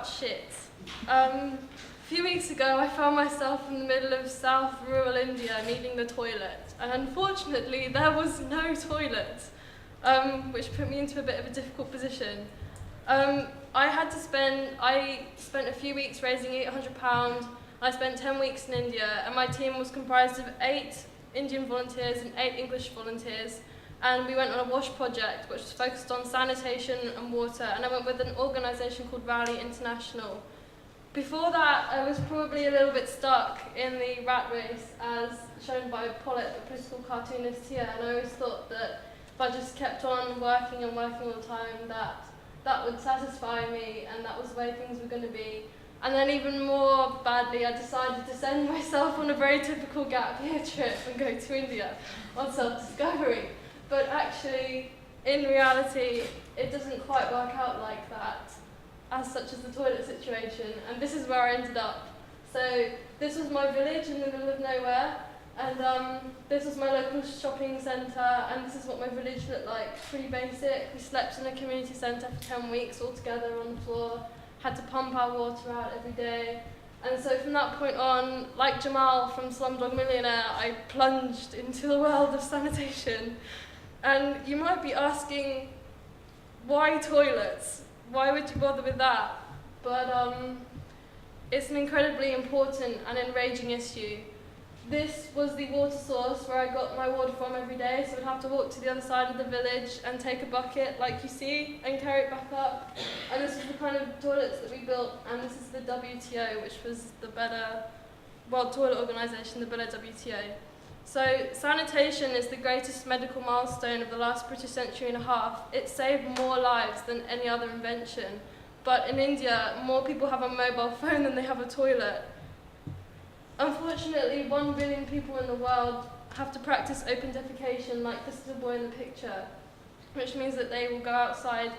about shit. A few weeks ago, I found myself in the middle of South rural India needing the toilet, and unfortunately, there was no toilet, which put me into a bit of a difficult position. I spent a few weeks raising £800. I spent 10 weeks in India, and my team was comprised of 8 Indian volunteers and 8 English volunteers. And we went on a wash project which was focused on sanitation and water, and I went with an organisation called Rally International. Before that, I was probably a little bit stuck in the rat race as shown by Pollitt, the political cartoonist here, and I always thought that if I just kept on working and working all the time, that would satisfy me, and that was the way things were going to be. And then even more badly, I decided to send myself on a very typical gap year trip and go to India on self-discovery. But actually, in reality, it doesn't quite work out like that, as such as the toilet situation, and this is where I ended up. So this was my village in the middle of nowhere, and this was my local shopping centre, and this is what my village looked like, pretty basic. We slept in a community centre for 10 weeks all together on the floor, had to pump our water out every day. And so from that point on, like Jamal from Slumdog Millionaire, I plunged into the world of sanitation. And you might be asking, why toilets? Why would you bother with that? But it's an incredibly important and enraging issue. This was the water source where I got my water from every day, so I'd have to walk to the other side of the village and take a bucket, like you see, and carry it back up. And this is the kind of toilets that we built, and this is the WTO, which was the better World Toilet Organisation, the better WTO. So sanitation is the greatest medical milestone of the last British century and a half. It saved more lives than any other invention. But in India, more people have a mobile phone than they have a toilet. Unfortunately, 1 billion people in the world have to practice open defecation like this little boy in the picture, which means that they will go outside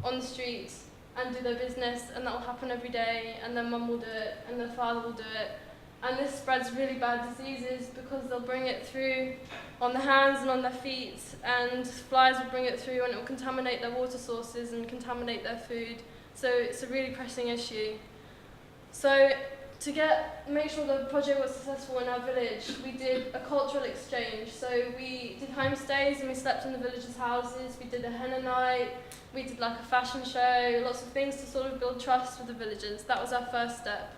on the streets and do their business, and that will happen every day, and their mum will do it, and their father will do it. And this spreads really bad diseases because they'll bring it through on the hands and on their feet, and flies will bring it through, and it will contaminate their water sources and contaminate their food. So it's a really pressing issue. So to make sure the project was successful in our village, we did a cultural exchange. So we did homestays and we slept in the villagers' houses, we did a henna night, we did like a fashion show, lots of things to sort of build trust with the villagers. That was our first step.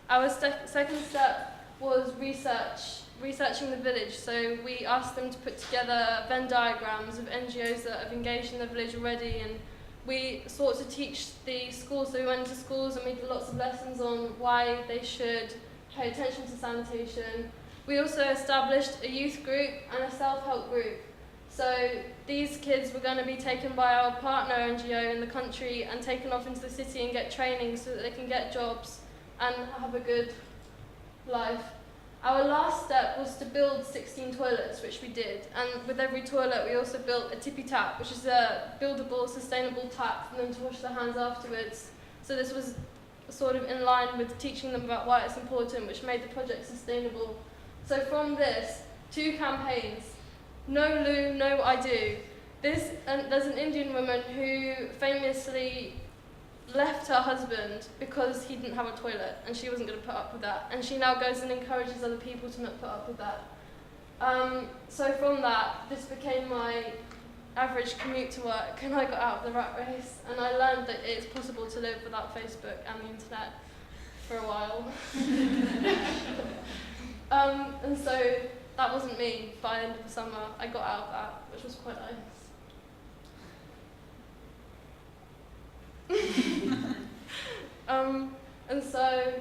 Our second step was researching the village. So we asked them to put together Venn diagrams of NGOs that have engaged in the village already, and we sought to teach the schools. So we went to schools and we did lots of lessons on why they should pay attention to sanitation. We also established a youth group and a self-help group. So these kids were going to be taken by our partner NGO in the country and taken off into the city and get training so that they can get jobs and have a good life. Our last step was to build 16 toilets, which we did. And with every toilet, we also built a tippy tap, which is a buildable, sustainable tap for them to wash their hands afterwards. So this was sort of in line with teaching them about why it's important, which made the project sustainable. So from this, 2 campaigns, No Loo, No I Do. There's an Indian woman who famously left her husband because he didn't have a toilet, and she wasn't going to put up with that, and she now goes and encourages other people to not put up with that. So from that, this became my average commute to work, and I got out of the rat race, and I learned that it's possible to live without Facebook and the internet for a while. And so that wasn't me. By the end of the summer, I got out of that, which was quite nice. And so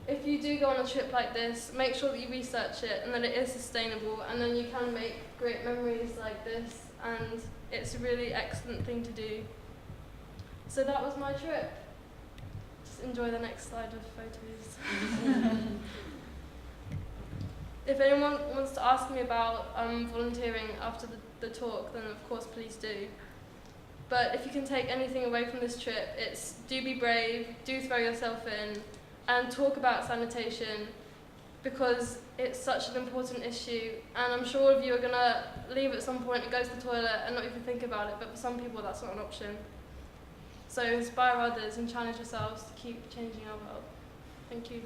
if you do go on a trip like this, make sure that you research it and that it is sustainable, and then you can make great memories like this, and it's a really excellent thing to do. So that was my trip. Just enjoy the next slide of photos. If anyone wants to ask me about volunteering after the talk, then of course please do. But if you can take anything away from this trip, it's do be brave, do throw yourself in, and talk about sanitation, because it's such an important issue. And I'm sure all of you are going to leave at some point and go to the toilet and not even think about it, but for some people that's not an option. So inspire others and challenge yourselves to keep changing our world. Thank you.